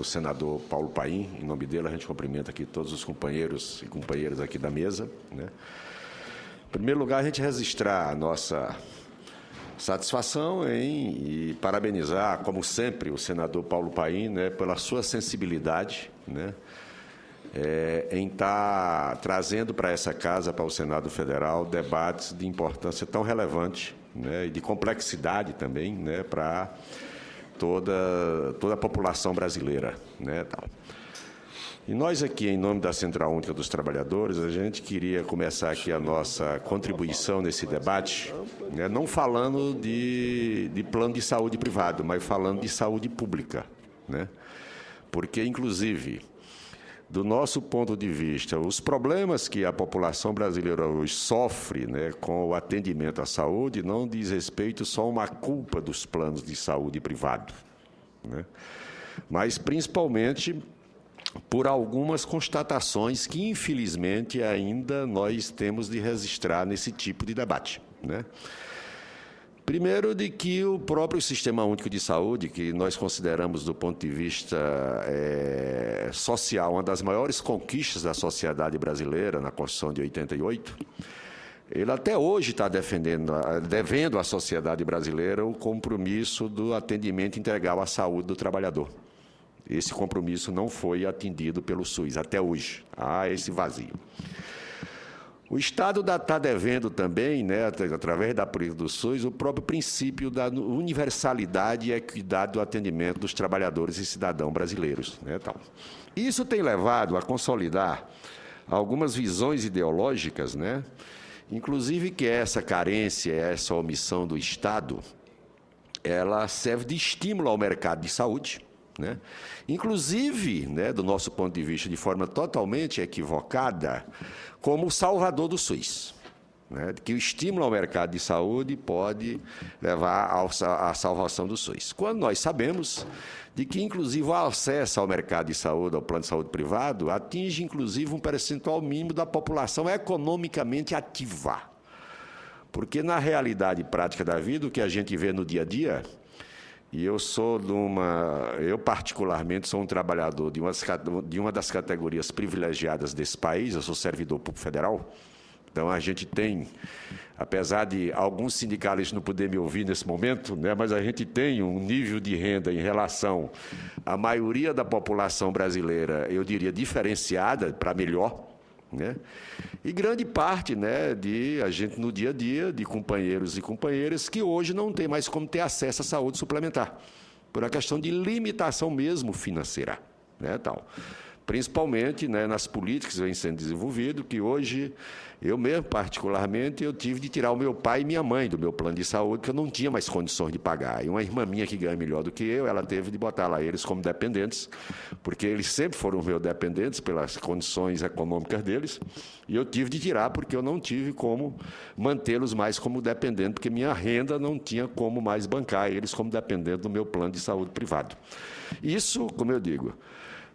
do senador Paulo Paim. Em nome dele, a gente cumprimenta aqui todos os companheiros e companheiras aqui da mesa, né? Em primeiro lugar, a gente registrar a nossa satisfação e parabenizar, como sempre, o senador Paulo Paim, né, pela sua sensibilidade, né, em estar trazendo para essa casa, para o Senado Federal, debates de importância tão relevante, né, e de complexidade também, né, para toda a população brasileira, né, tal. E nós aqui, em nome da Central Única dos Trabalhadores, a gente queria começar aqui a nossa contribuição nesse debate, né, não falando de plano de saúde privado, mas falando de saúde pública, né? Porque, inclusive, do nosso ponto de vista, os problemas que a população brasileira hoje sofre, né, com o atendimento à saúde não diz respeito só a uma culpa dos planos de saúde privado, né, mas principalmente por algumas constatações que, infelizmente, ainda nós temos de registrar nesse tipo de debate, né? Primeiro, de que o próprio Sistema Único de Saúde, que nós consideramos, do ponto de vista social, uma das maiores conquistas da sociedade brasileira, na Constituição de 88, ele até hoje está devendo à sociedade brasileira o compromisso do atendimento integral à saúde do trabalhador. Esse compromisso não foi atendido pelo SUS até hoje. Há esse vazio. O Estado está devendo também, né, através da política do SUS, o próprio princípio da universalidade e equidade do atendimento dos trabalhadores e cidadãos brasileiros, né, tal. Isso tem levado a consolidar algumas visões ideológicas, né, inclusive que essa carência, essa omissão do Estado, ela serve de estímulo ao mercado de saúde, né? Inclusive, né, do nosso ponto de vista, de forma totalmente equivocada, como o salvador do SUS, né, que o estímulo ao mercado de saúde pode levar à salvação do SUS. Quando nós sabemos de que, inclusive, o acesso ao mercado de saúde, ao plano de saúde privado, atinge, inclusive, um percentual mínimo da população economicamente ativa. Porque, na realidade prática da vida, o que a gente vê no dia a dia, e eu particularmente sou um trabalhador de uma das categorias privilegiadas desse país, eu sou servidor público federal, então a gente tem, apesar de alguns sindicalistas não poderem me ouvir nesse momento, né, mas a gente tem um nível de renda em relação à maioria da população brasileira, eu diria diferenciada para melhor, né? E grande parte, né, de a gente no dia a dia, de companheiros e companheiras que hoje não tem mais como ter acesso à saúde suplementar, por uma questão de limitação mesmo financeira, né, tal. Principalmente, né, nas políticas que vêm sendo desenvolvidas, que hoje, eu mesmo, particularmente, eu tive de tirar o meu pai e minha mãe do meu plano de saúde, que eu não tinha mais condições de pagar. E uma irmã minha que ganha melhor do que eu, ela teve de botar lá eles como dependentes, porque eles sempre foram meus dependentes pelas condições econômicas deles, e eu tive de tirar porque eu não tive como mantê-los mais como dependentes, porque minha renda não tinha como mais bancar eles como dependentes do meu plano de saúde privado. Isso, como eu digo,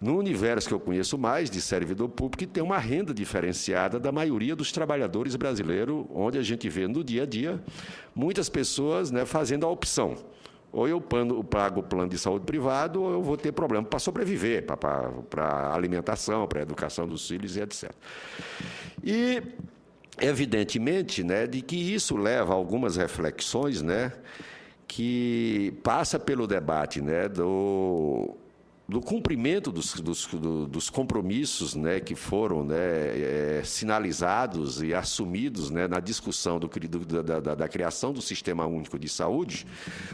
no universo que eu conheço mais, de servidor público, que tem uma renda diferenciada da maioria dos trabalhadores brasileiros, onde a gente vê no dia a dia muitas pessoas, né, fazendo a opção. Ou eu pago o plano de saúde privado, ou eu vou ter problema para sobreviver, para alimentação, para a educação dos filhos e etc. E, evidentemente, né, de que isso leva a algumas reflexões, né, que passa pelo debate, né, do cumprimento dos compromissos, né, que foram, né, sinalizados e assumidos, né, na discussão da criação do Sistema Único de Saúde,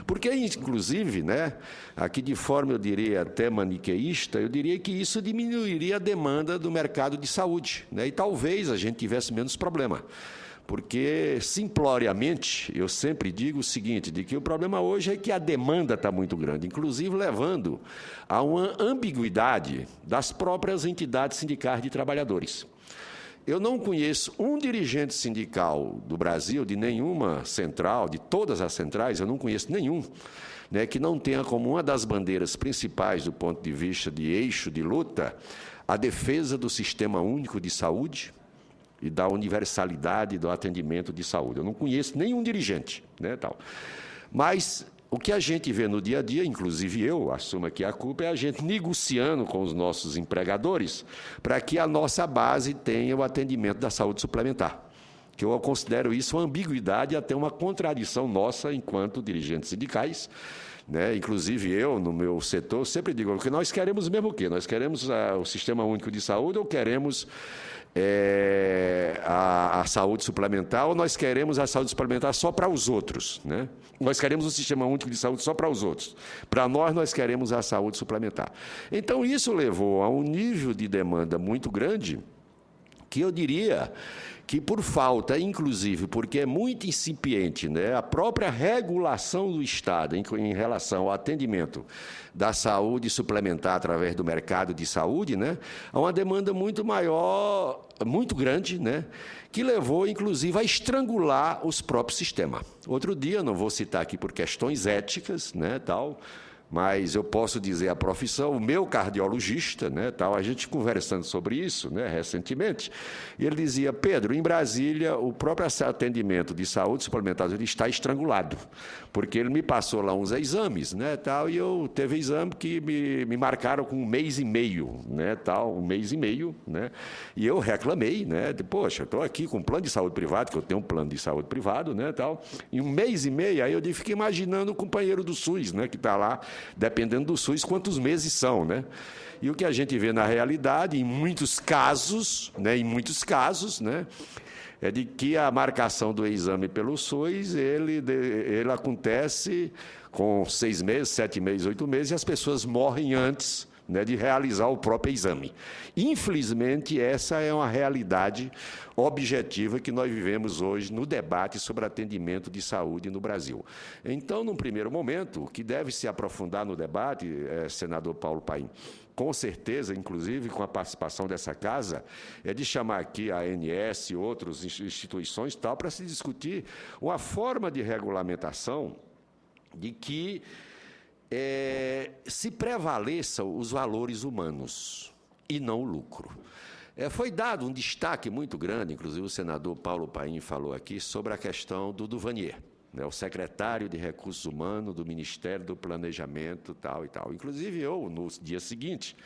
porque, inclusive, né, aqui de forma, eu diria, até maniqueísta, eu diria que isso diminuiria a demanda do mercado de saúde, né, e talvez a gente tivesse menos problema. Porque, simploriamente, eu sempre digo o seguinte, de que o problema hoje é que a demanda está muito grande, inclusive levando a uma ambiguidade das próprias entidades sindicais de trabalhadores. Eu não conheço um dirigente sindical do Brasil, de nenhuma central, de todas as centrais, eu não conheço nenhum, né, que não tenha como uma das bandeiras principais do ponto de vista de eixo de luta a defesa do Sistema Único de Saúde, e da universalidade do atendimento de saúde. Eu não conheço nenhum dirigente, né, tal. Mas o que a gente vê no dia a dia, inclusive eu assumo aqui a culpa, é a gente negociando com os nossos empregadores para que a nossa base tenha o atendimento da saúde suplementar. Que eu considero isso uma ambiguidade e até uma contradição nossa enquanto dirigentes sindicais. Né? Inclusive eu, no meu setor, sempre digo que nós queremos mesmo o quê? Nós queremos o Sistema Único de Saúde ou queremos a saúde suplementar ou nós queremos a saúde suplementar só para os outros? Né? Nós queremos o Sistema Único de Saúde só para os outros. Para nós queremos a saúde suplementar. Então, isso levou a um nível de demanda muito grande que eu diria que por falta, inclusive, porque é muito incipiente, né, a própria regulação do Estado em relação ao atendimento da saúde suplementar através do mercado de saúde, né, há uma demanda muito maior, muito grande, né, que levou, inclusive, a estrangular os próprios sistemas. Outro dia, não vou citar aqui por questões éticas, né, tal, mas eu posso dizer a profissão, o meu cardiologista, né, tal, a gente conversando sobre isso, né, recentemente, e ele dizia, Pedro, em Brasília, o próprio atendimento de saúde suplementar ele está estrangulado, porque ele me passou lá uns exames, né, tal, e eu teve exame que me marcaram com 1 mês e meio, né, tal, 1 mês e meio, né, e eu reclamei, né, de, poxa, eu estou aqui com um plano de saúde privado, que eu tenho um plano de saúde privado, né, tal, em 1 mês e meio, aí eu fiquei imaginando o companheiro do SUS, né, que está lá, dependendo do SUS, quantos meses são, né? E o que a gente vê na realidade, em muitos casos, né, é de que a marcação do exame pelo SUS, ele acontece com 6 meses, 7 meses, 8 meses, e as pessoas morrem antes, né, de realizar o próprio exame. Infelizmente, essa é uma realidade objetiva que nós vivemos hoje no debate sobre atendimento de saúde no Brasil. Então, num primeiro momento, o que deve se aprofundar no debate, senador Paulo Paim, com certeza, inclusive com a participação dessa casa, é de chamar aqui a ANS e outras instituições tal, para se discutir uma forma de regulamentação de que se prevaleçam os valores humanos e não o lucro. Foi dado um destaque muito grande, inclusive o senador Paulo Paim falou aqui, sobre a questão do Duvanier, né, o secretário de Recursos Humanos do Ministério do Planejamento, tal e tal. Inclusive, eu, no dia seguinte,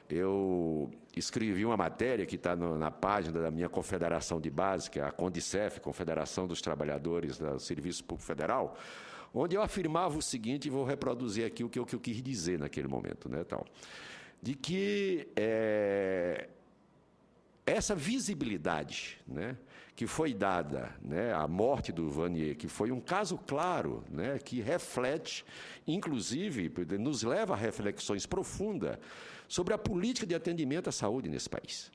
eu escrevi uma matéria que está na página da minha confederação de base, que é a CONDICEF, Confederação dos Trabalhadores do Serviço Público Federal, onde eu afirmava o seguinte, e vou reproduzir aqui o que eu quis dizer naquele momento, né, tal, de que essa visibilidade, né, que foi dada, né, à morte do Duvanier, que foi um caso claro, né, que reflete, inclusive, nos leva a reflexões profundas sobre a política de atendimento à saúde nesse país.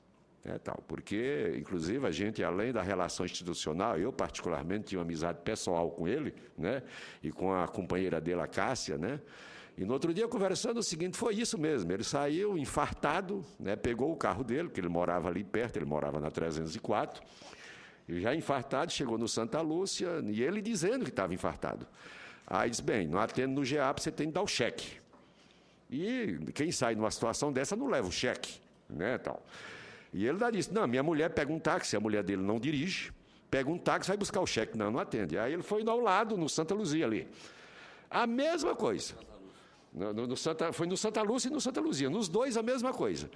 Tal, porque, inclusive, a gente, além da relação institucional, eu, particularmente, tinha uma amizade pessoal com ele, né, e com a companheira dele, a Cássia, né, e no outro dia, conversando, o seguinte, foi isso mesmo, ele saiu infartado, né, pegou o carro dele, porque ele morava ali perto, ele morava na 304, e já infartado, chegou no Santa Lúcia, e ele dizendo que estava infartado. Aí disse, bem, não atendo no GEAP, você tem que dar o cheque. E quem sai numa situação dessa não leva o cheque, né, tal. E ele disse, não, minha mulher pega um táxi, a mulher dele não dirige, pega um táxi, vai buscar o cheque, não atende. Aí ele foi ao lado, no Santa Luzia ali. A mesma coisa. Foi no Santa Lúcia e no Santa Luzia, nos dois a mesma coisa.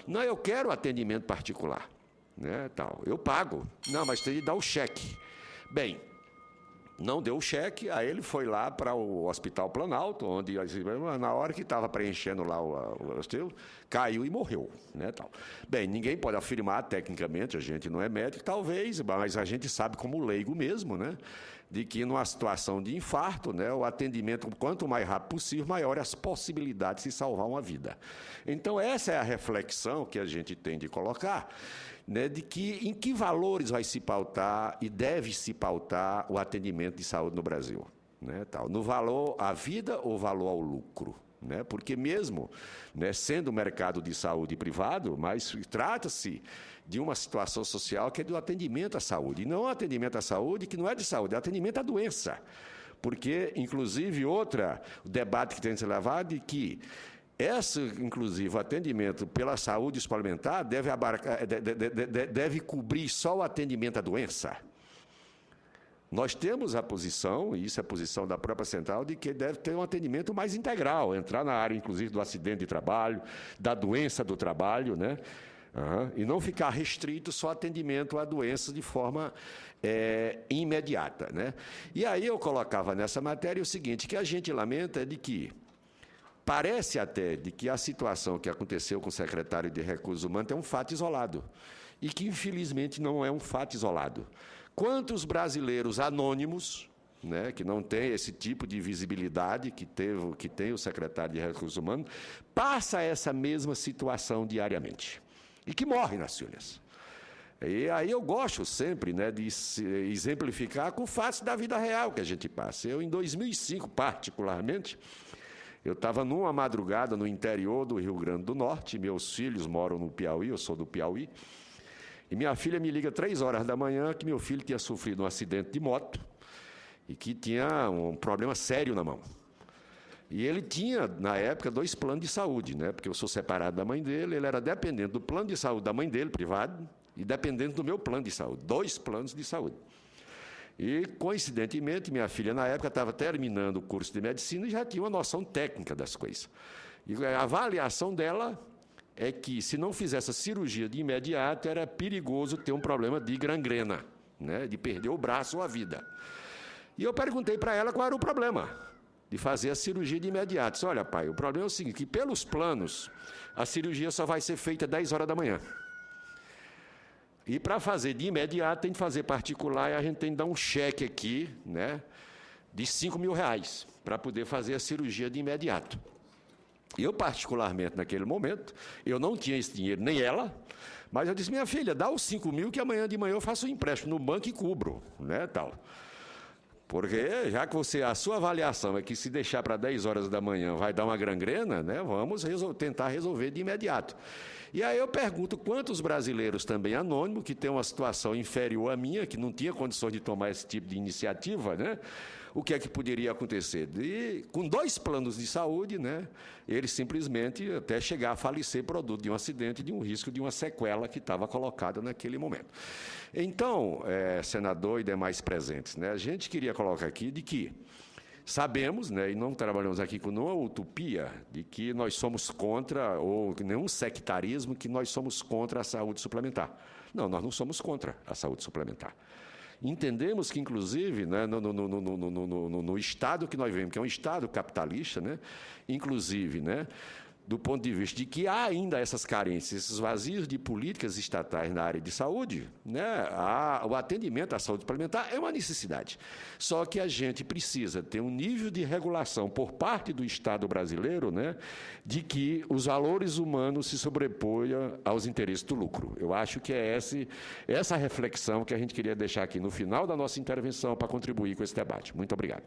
Não, eu quero atendimento particular, né, tal, eu pago. Não, mas tem que dar o cheque. Bem, não deu o cheque, aí ele foi lá para o Hospital Planalto, onde, na hora que estava preenchendo lá o caiu e morreu, né, tal. Bem, ninguém pode afirmar tecnicamente, a gente não é médico, talvez, mas a gente sabe como leigo mesmo, né, de que numa situação de infarto, né, o atendimento, quanto mais rápido possível, maior as possibilidades de salvar uma vida. Então, essa é a reflexão que a gente tem de colocar, né, de que em que valores vai se pautar e deve se pautar o atendimento de saúde no Brasil, né, tal, no valor à vida ou valor ao lucro, né, porque mesmo, né, sendo um mercado de saúde privado, mas trata-se de uma situação social que é do atendimento à saúde, e não atendimento à saúde que não é de saúde, é atendimento à doença, porque, inclusive, o debate que tem que ser levado é que inclusive, o atendimento pela saúde suplementar deve cobrir só o atendimento à doença. Nós temos a posição, e isso é a posição da própria central, de que deve ter um atendimento mais integral, entrar na área, inclusive, do acidente de trabalho, da doença do trabalho, né? E não ficar restrito só atendimento à doença de forma imediata, né? E aí eu colocava nessa matéria o seguinte, que a gente lamenta é de que parece até de que a situação que aconteceu com o secretário de Recursos Humanos é um fato isolado, e que, infelizmente, não é um fato isolado. Quantos brasileiros anônimos, né, que não têm esse tipo de visibilidade que tem o secretário de Recursos Humanos, passa essa mesma situação diariamente e que morre nas Ciunes. E aí eu gosto sempre, né, de exemplificar com fatos da vida real que a gente passa. Eu, em 2005, particularmente, eu estava numa madrugada no interior do Rio Grande do Norte, meus filhos moram no Piauí, eu sou do Piauí, e minha filha me liga 3 horas da manhã que meu filho tinha sofrido um acidente de moto e que tinha um problema sério na mão. E ele tinha, na época, 2 planos de saúde, né? Porque eu sou separado da mãe dele, ele era dependente do plano de saúde da mãe dele, privado, e dependente do meu plano de saúde, 2 planos de saúde. E, coincidentemente, minha filha, na época, estava terminando o curso de medicina e já tinha uma noção técnica das coisas. E a avaliação dela é que, se não fizesse a cirurgia de imediato, era perigoso ter um problema de gangrena, né? De perder o braço ou a vida. E eu perguntei para ela qual era o problema de fazer a cirurgia de imediato. Disse, olha, pai, o problema é o seguinte, que pelos planos, a cirurgia só vai ser feita às 10 horas da manhã. E para fazer de imediato, tem que fazer particular, e a gente tem que dar um cheque aqui, né, de R$5.000, para poder fazer a cirurgia de imediato. Eu, particularmente, naquele momento, eu não tinha esse dinheiro, nem ela, mas eu disse, minha filha, dá os 5.000 que amanhã de manhã eu faço um empréstimo no banco e cubro, né, tal. Porque, já que a sua avaliação é que se deixar para 10 horas da manhã vai dar uma gangrena, né, vamos tentar resolver de imediato. E aí eu pergunto quantos brasileiros também anônimos, que têm uma situação inferior à minha, que não tinha condições de tomar esse tipo de iniciativa, né, o que é que poderia acontecer? Com 2 planos de saúde, né, ele simplesmente até chegar a falecer produto de um acidente, de um risco de uma sequela que estava colocada naquele momento. Então, senador e demais presentes, né, a gente queria colocar aqui de que sabemos, né, e não trabalhamos aqui com nenhuma utopia, de que nós somos contra, ou nenhum sectarismo, que nós somos contra a saúde suplementar. Não, nós não somos contra a saúde suplementar. Entendemos que, inclusive, né, no Estado que nós vivemos, que é um Estado capitalista, né, inclusive, né, do ponto de vista de que há ainda essas carências, esses vazios de políticas estatais na área de saúde, né, o atendimento à saúde suplementar é uma necessidade. Só que a gente precisa ter um nível de regulação por parte do Estado brasileiro, né, de que os valores humanos se sobreponham aos interesses do lucro. Eu acho que é essa reflexão que a gente queria deixar aqui no final da nossa intervenção para contribuir com esse debate. Muito obrigado.